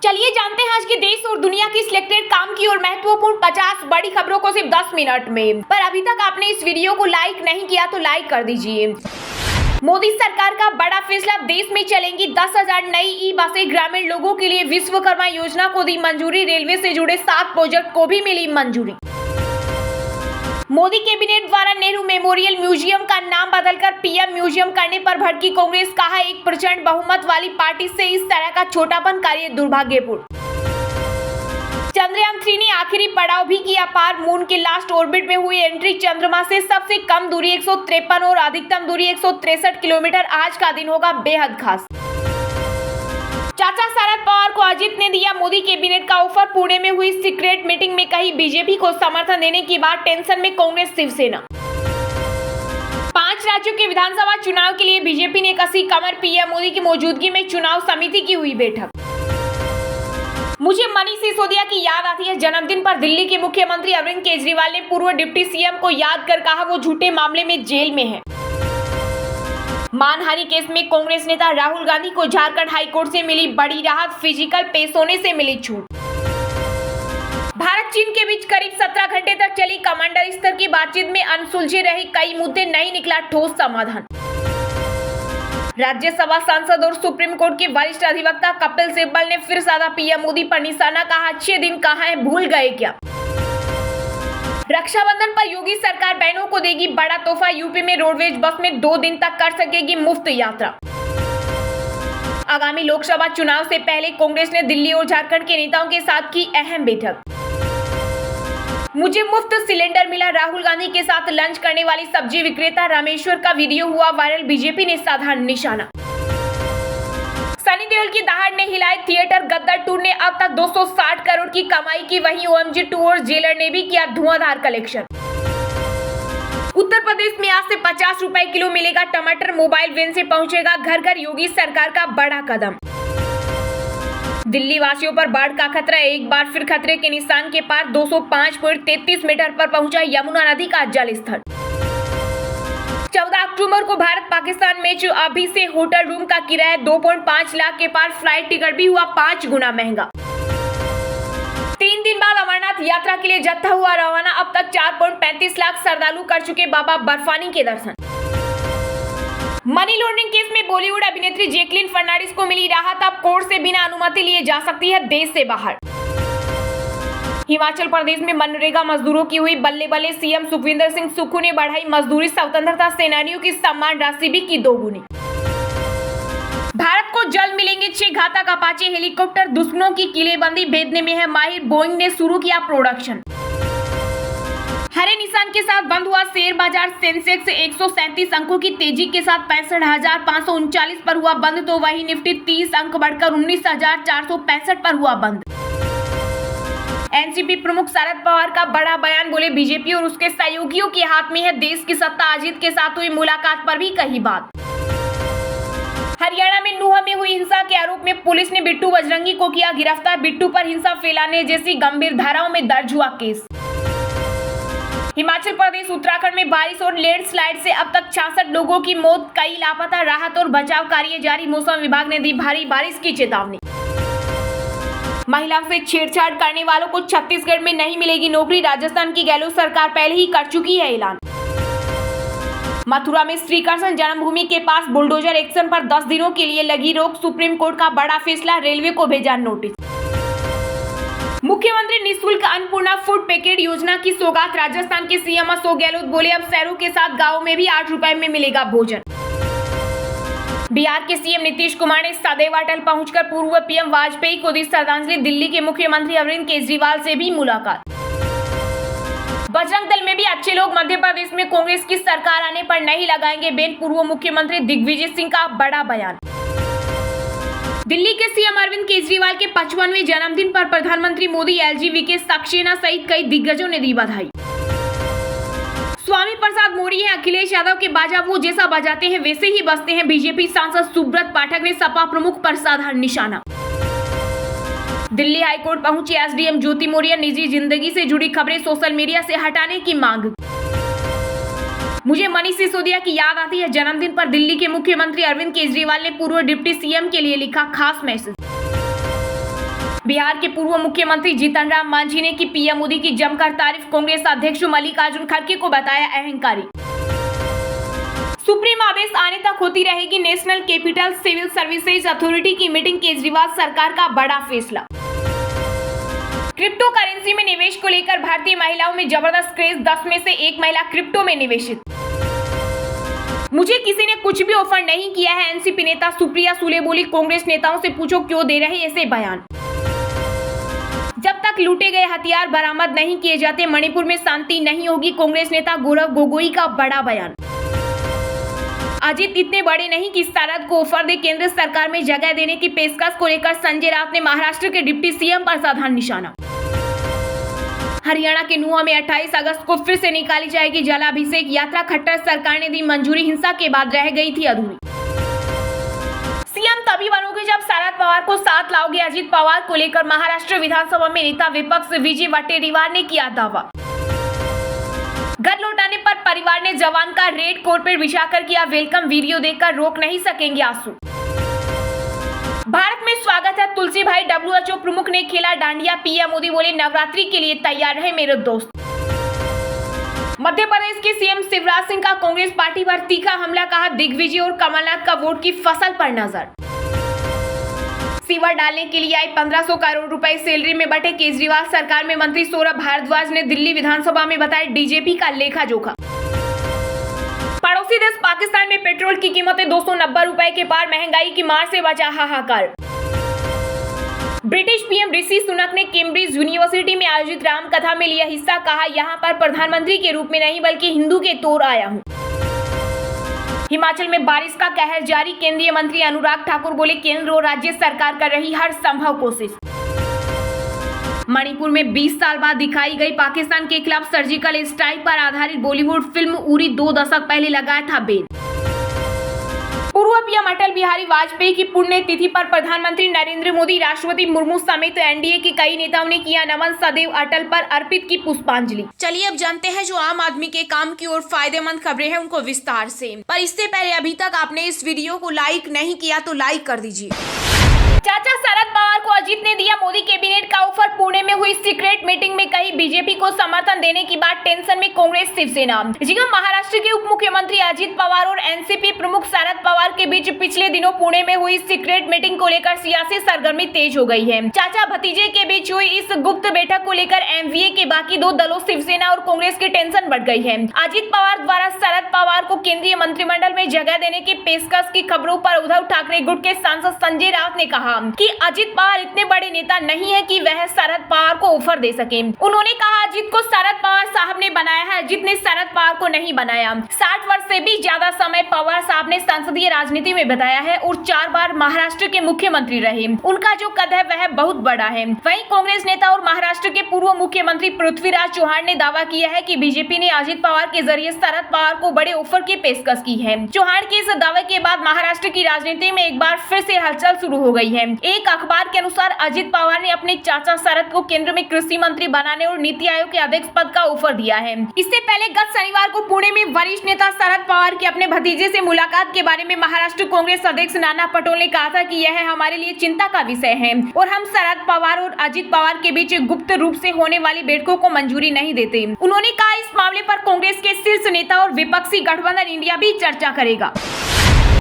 चलिए जानते हैं आज के देश और दुनिया की सिलेक्टेड काम की और महत्वपूर्ण 50 बड़ी खबरों को सिर्फ 10 मिनट में। पर अभी तक आपने इस वीडियो को लाइक नहीं किया तो लाइक कर दीजिए। मोदी सरकार का बड़ा फैसला, देश में चलेंगी 10,000 नई ई बसें। ग्रामीण लोगों के लिए विश्वकर्मा योजना को दी मंजूरी। रेलवे से जुड़े 7 प्रोजेक्ट को भी मिली मंजूरी। मोदी कैबिनेट द्वारा नेहरू मेमोरियल म्यूजियम का नाम बदलकर पीएम म्यूजियम करने पर भड़की कांग्रेस। कहा, एक प्रचंड बहुमत वाली पार्टी से इस तरह का छोटापन कार्य दुर्भाग्यपूर्ण। चंद्रयान 3 ने आखिरी पड़ाव भी किया पार। मून के लास्ट ऑर्बिट में हुई एंट्री। चंद्रमा से सबसे कम दूरी 153 और अधिकतम दूरी 163 किलोमीटर। आज का दिन होगा बेहद खास। चाचा शरद पवार को अजीत ने दिया मोदी कैबिनेट का ऑफर। पुणे में हुई सीक्रेट मीटिंग में कही बीजेपी को समर्थन देने की बात। टेंशन में कांग्रेस शिवसेना। 5 राज्यों के विधानसभा चुनाव के लिए बीजेपी ने कसी कमर। पीएम मोदी की मौजूदगी में चुनाव समिति की हुई बैठक। मुझे मनीष सिसोदिया की याद आती है। जन्मदिन पर दिल्ली के मुख्यमंत्री अरविंद केजरीवाल ने पूर्व डिप्टी सीएम को याद कर कहा, वो झूठे मामले में जेल में है। मानहानि केस में कांग्रेस नेता राहुल गांधी को झारखंड हाईकोर्ट से मिली बड़ी राहत। फिजिकल पेश होने से मिली छूट। भारत चीन के बीच करीब 17 घंटे तक चली कमांडर स्तर की बातचीत में अनसुलझे रहे कई मुद्दे, नहीं निकला ठोस समाधान। राज्यसभा सांसद और सुप्रीम कोर्ट के वरिष्ठ अधिवक्ता कपिल सिब्बल ने फिर साधा पीएम मोदी पर निशाना। कहा, अच्छे दिन कहाँ हैं, भूल गए क्या। रक्षाबंधन पर योगी सरकार बहनों को देगी बड़ा तोहफा। यूपी में रोडवेज बस में 2 दिन तक कर सकेगी मुफ्त यात्रा। आगामी लोकसभा चुनाव से पहले कांग्रेस ने दिल्ली और झारखंड के नेताओं के साथ की अहम बैठक। मुझे मुफ्त सिलेंडर मिला। राहुल गांधी के साथ लंच करने वाली सब्जी विक्रेता रामेश्वर का वीडियो हुआ वायरल। बीजेपी ने साधा निशाना। सनी देओल की दहाड़ ने हिलाए थिएटर। गद्दार 2 ने अब तक 260 करोड़ की कमाई की। वहीं OMG 2 और जेलर ने भी किया धुआंधार कलेक्शन। उत्तर प्रदेश में आज से 50 रुपए किलो मिलेगा टमाटर। मोबाइल वैन से पहुंचेगा घर घर। योगी सरकार का बड़ा कदम। दिल्ली वासियों पर बाढ़ का खतरा। एक बार फिर खतरे के निशान के पार। 205.33 मीटर पर पहुंचा यमुना नदी का जलस्तर। 14 अक्टूबर को भारत पाकिस्तान मैच। अभी से होटल रूम का किराया 2.5 लाख के पार। फ्लाइट टिकट भी हुआ 5 गुना महंगा। 3 दिन बाद अमरनाथ यात्रा के लिए जत्था हुआ रवाना। अब तक 4.35 लाख श्रद्धालु कर चुके बाबा बर्फानी के दर्शन। मनी लॉन्ड्रिंग केस में बॉलीवुड अभिनेत्री जैकलीन फर्नांडिस को मिली राहत। अब कोर्ट से बिना अनुमति लिए जा सकती है देश से बाहर। हिमाचल प्रदेश में मनरेगा मजदूरों की हुई बल्ले बल्ले। सीएम सुखविंदर सिंह सुक्खू ने बढ़ाई मजदूरी। स्वतंत्रता सेनानियों की सम्मान राशि भी की दोगुनी। भारत को जल्द मिलेंगे 6 घातक अपाचे हेलीकॉप्टर। दुश्मनों की किलेबंदी भेदने में है माहिर। बोइंग ने शुरू किया प्रोडक्शन। हरे निशान के साथ बंद हुआ शेयर बाजार। सेंसेक्स 137 अंकों की तेजी के साथ 65,539 पर हुआ बंद, तो वही निफ्टी 30 अंक बढ़कर 19,465 पर हुआ बंद। एनसीपी प्रमुख शरद पवार का बड़ा बयान। बोले, बीजेपी और उसके सहयोगियों के हाथ में है देश की सत्ता। अजीत के साथ हुई मुलाकात पर भी कही बात। हरियाणा में नूह में हुई हिंसा के आरोप में पुलिस ने बिट्टू बजरंगी को किया गिरफ्तार। बिट्टू पर हिंसा फैलाने जैसी गंभीर धाराओं में दर्ज हुआ केस। हिमाचल प्रदेश उत्तराखंड में बारिश और लैंडस्लाइड से अब तक 66 लोगों की मौत, कई लापता। राहत और बचाव कार्य जारी। मौसम विभाग ने दी भारी बारिश की चेतावनी। महिलाओं से छेड़छाड़ करने वालों को छत्तीसगढ़ में नहीं मिलेगी नौकरी। राजस्थान की गहलोत सरकार पहले ही कर चुकी है ऐलान। मथुरा में श्रीकृष्ण जन्मभूमि के पास बुलडोजर एक्शन पर 10 दिनों के लिए लगी रोक। सुप्रीम कोर्ट का बड़ा फैसला। रेलवे को भेजा नोटिस। मुख्यमंत्री निःशुल्क अन्नपूर्णा फूड पैकेट योजना की सौगात। राजस्थान के सीएम अशोक गहलोत बोले, अब शहरों के साथ गांवों में भी 8 रुपए में मिलेगा भोजन। बिहार के सीएम नीतीश कुमार ने सदैव अटल पहुंचकर पूर्व पीएम वाजपेयी को दी श्रद्धांजलि। दिल्ली के मुख्यमंत्री अरविंद केजरीवाल से भी मुलाकात। बजरंग दल में भी अच्छे लोग। मध्य प्रदेश में कांग्रेस की सरकार आने पर नहीं लगाएंगे बैन। पूर्व मुख्यमंत्री दिग्विजय सिंह का बड़ा बयान। दिल्ली के सीएम अरविंद केजरीवाल के 55वें जन्मदिन पर प्रधानमंत्री मोदी, LG सक्सेना सहित कई दिग्गजों ने दी बधाई। स्वामी प्रसाद मौर्य हैं अखिलेश यादव के बाजा। वो जैसा बजाते हैं वैसे ही बजते हैं। बीजेपी सांसद सुब्रत पाठक ने सपा प्रमुख पर साधा निशाना। दिल्ली हाईकोर्ट पहुंची SDM ज्योति मौर्य। निजी जिंदगी से जुड़ी खबरें सोशल मीडिया से हटाने की मांग। मुझे मनीष सिसोदिया की याद आती है। जन्मदिन पर दिल्ली के मुख्यमंत्री अरविंद केजरीवाल ने पूर्व डिप्टी सीएम के लिए लिखा खास मैसेज। बिहार के पूर्व मुख्यमंत्री जीतन राम मांझी ने की पीएम मोदी की जमकर तारीफ। कांग्रेस अध्यक्ष मल्लिकार्जुन खड़गे को बताया अहंकारी। सुप्रीम आदेश आने तक होती रहेगी national capital civil services authority की मीटिंग। केजरीवाल सरकार का बड़ा फैसला। क्रिप्टो करेंसी में निवेश को लेकर भारतीय महिलाओं में जबरदस्त क्रेज। 10 में से 1 महिला क्रिप्टो में निवेशित। मुझे किसी ने कुछ भी ऑफर नहीं किया है, एनसीपी नेता सुप्रिया सुले बोली। कांग्रेस नेताओं से पूछो क्यों दे रहे ऐसे बयान। जब तक लूटे गए हथियार बरामद नहीं किए जाते मणिपुर में शांति नहीं होगी। कांग्रेस नेता गौरव गोगोई का बड़ा बयान। अजित इतने बड़े नहीं कि शरद को ऑफर दे। केंद्र सरकार में जगह देने की पेशकश को लेकर संजय राउत ने महाराष्ट्र के डिप्टी सीएम पर साधा निशाना। हरियाणा के नुआ में 28 अगस्त को फिर से निकाली जाएगी जलाभिषेक यात्रा। खट्टर सरकार ने दी मंजूरी, हिंसा के बाद रह गई थी अधूरी। सीएम तभी बनोगे जब शरद पवार को साथ लाओगे। अजित पवार को लेकर महाराष्ट्र विधानसभा में नेता विपक्ष विजय वट्टेरीवार ने किया दावा। घर लौटाने पर परिवार ने जवान का रेड कार्पेट बिछाकर किया वेलकम। वीडियो देखकर रोक नहीं सकेंगे आंसू। भारत में स्वागत है तुलसी भाई। WHO प्रमुख ने खेला डांडिया। पीएम मोदी बोले नवरात्रि के लिए तैयार रहे मेरे दोस्त। मध्य प्रदेश के सीएम शिवराज सिंह का कांग्रेस पार्टी पर तीखा हमला। कहा दिग्विजय और कमलनाथ का वोट की फसल पर नजर। सीवर डालने के लिए आई 1500 करोड़ रुपए सैलरी में बटे। केजरीवाल सरकार में मंत्री सौरभ भारद्वाज ने दिल्ली विधानसभा में बताया डीजीपी का लेखा जोखा। पड़ोसी देश पाकिस्तान में पेट्रोल की कीमतें 290 रुपए के पार। महंगाई की मार से बचा हाहाकार। ब्रिटिश पीएम ऋषि सुनक ने कैम्ब्रिज यूनिवर्सिटी में आयोजित रामकथा में लिया हिस्सा। कहा यहाँ पर प्रधानमंत्री के रूप में नहीं बल्कि हिंदू के तौर आया हूँ। हिमाचल में बारिश का कहर जारी। केंद्रीय मंत्री अनुराग ठाकुर बोले केंद्र और राज्य सरकार कर रही हर संभव कोशिश। मणिपुर में 20 साल बाद दिखाई गई पाकिस्तान के खिलाफ सर्जिकल स्ट्राइक पर आधारित बॉलीवुड फिल्म उरी 2 दशक पहले लगाया था बैन। पूर्व पीएम अटल बिहारी वाजपेयी की पुण्यतिथि पर प्रधानमंत्री नरेंद्र मोदी, राष्ट्रपति मुर्मू समेत एनडीए के कई नेताओं ने किया नमन। सदैव अटल पर अर्पित की पुष्पांजलि। चलिए अब जानते हैं जो आम आदमी के काम की और फायदेमंद खबरें हैं उनको विस्तार से। पर इससे पहले अभी तक आपने इस वीडियो को लाइक नहीं किया तो लाइक कर दीजिए। चाचा शरद पवार को अजित ने दिया मोदी कैबिनेट का ऑफर। पुणे में हुई सीक्रेट मीटिंग में कही बीजेपी को समर्थन देने की बात। टेंशन में कांग्रेस शिवसेना। महाराष्ट्र के उप मुख्यमंत्री अजित पवार और एनसीपी प्रमुख शरद पवार के बीच पिछले दिनों पुणे में हुई सीक्रेट मीटिंग को लेकर सियासी सरगर्मी तेज हो गई है। चाचा भतीजे के बीच हुई इस गुप्त बैठक को लेकर एमवीए के बाकी दो दलों शिवसेना और कांग्रेस की टेंशन बढ़ गई है। अजित पवार द्वारा शरद पवार को केंद्रीय मंत्रिमंडल में जगह देने की पेशकश की खबरों पर उद्धव ठाकरे गुट के सांसद संजय राउत ने कहा कि अजित पवार इतने बड़े नेता नहीं है कि वह शरद पवार को ऑफर दे सके। उन्होंने कहा अजित को शरद पवार साहब ने बनाया है, अजित ने शरद पवार को नहीं बनाया। 60 वर्ष से भी ज्यादा समय पवार साहब ने संसदीय राजनीति में बिताया है और 4 बार महाराष्ट्र के मुख्यमंत्री रहे। उनका जो कद है वह बहुत बड़ा है। वहीं कांग्रेस नेता और महाराष्ट्र के पूर्व मुख्यमंत्री पृथ्वीराज चौहान ने दावा किया है कि बीजेपी ने अजित पवार के जरिए शरद पवार को बड़े ऑफर की पेशकश की है। चौहान के इस दावे के बाद महाराष्ट्र की राजनीति में एक बार फिर से हलचल शुरू हो गई है। एक अखबार के अनुसार अजित पवार ने अपने चाचा शरद को केंद्र में कृषि मंत्री बनाने और नीति आयोग के अध्यक्ष पद का ऑफर दिया है। इससे पहले गत शनिवार को पुणे में वरिष्ठ नेता शरद पवार की अपने भतीजे से मुलाकात के बारे में महाराष्ट्र कांग्रेस अध्यक्ष नाना पटोले ने कहा था कि यह हमारे लिए चिंता का विषय है और हम शरद पवार और अजित पवार के बीच गुप्त रूप से होने वाली बैठकों को मंजूरी नहीं देते। उन्होंने कहा इस मामले पर कांग्रेस के शीर्ष नेता और विपक्षी गठबंधन इंडिया भी चर्चा करेगा।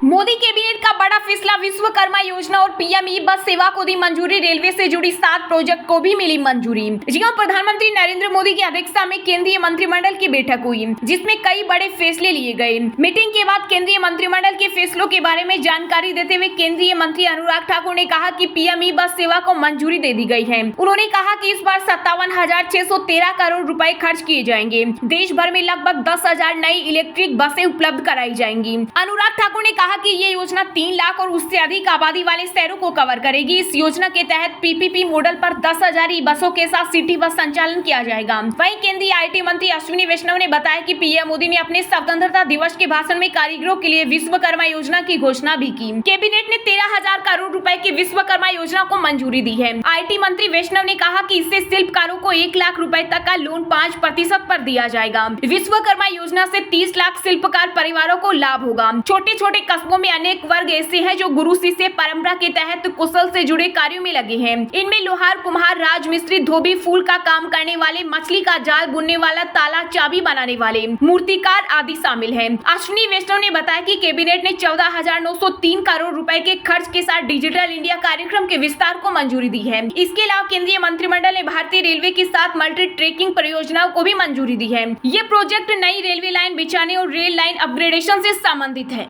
मोदी कैबिनेट का बड़ा फैसला। विश्वकर्मा योजना और पीएम ई बस सेवा को दी मंजूरी। रेलवे से जुड़ी 7 प्रोजेक्ट को भी मिली मंजूरी। प्रधानमंत्री नरेंद्र मोदी की अध्यक्षता में केंद्रीय मंत्रिमंडल की बैठक हुई जिसमें कई बड़े फैसले लिए गए। मीटिंग के बाद केंद्रीय मंत्रिमंडल के फैसलों के बारे में जानकारी देते हुए केंद्रीय मंत्री अनुराग ठाकुर ने कहा कि पीएम ई बस सेवा को मंजूरी दे दी गई है। उन्होंने कहा कि इस बार 57,613 करोड़ रुपए खर्च किए जाएंगे। देश भर में लगभग 10,000 नई इलेक्ट्रिक बसें उपलब्ध कराई जाएंगी। अनुराग ठाकुर ने कहा कि ये योजना 3 लाख और उससे अधिक आबादी वाले शहरों को कवर करेगी। इस योजना के तहत पीपीपी मॉडल पर 10,000 ई बसों के साथ सिटी बस संचालन किया जाएगा। वहीं केंद्रीय आईटी मंत्री अश्विनी वैष्णव ने बताया कि पीएम मोदी ने अपने स्वतंत्रता दिवस के भाषण में कारीगरों के लिए विश्वकर्मा योजना की घोषणा भी की। कैबिनेट ने 13,000 करोड़ रुपए की विश्वकर्मा योजना को मंजूरी दी है। आईटी मंत्री वैष्णव ने कहा कि इससे शिल्पकारों को 1 लाख रुपए तक का लोन 5% पर दिया जाएगा। विश्वकर्मा योजना से 30 लाख शिल्पकार परिवारों को लाभ होगा। छोटे छोटे कस्बों में अनेक वर्ग ऐसे हैं जो गुरु शिष्य परंपरा के तहत कुशल से जुड़े कार्यों में लगे हैं। इनमें लोहार, कुम्हार, राजमिस्त्री, धोबी, फूल का काम करने वाले, मछली का जाल बुनने वाला, ताला चाबी बनाने वाले, मूर्तिकार आदि शामिल हैं। अश्विनी वैष्णव ने बताया कि कैबिनेट ने 14,903 करोड़ रुपए के खर्च के साथ डिजिटल इंडिया कार्यक्रम के विस्तार को मंजूरी दी है। इसके अलावा केंद्रीय मंत्रिमंडल ने भारतीय रेलवे के साथ मल्टी ट्रैकिंग परियोजनाओं को भी मंजूरी दी है। ये प्रोजेक्ट नई रेलवे लाइन बिछाने और रेल लाइन अपग्रेडेशन से संबंधित है।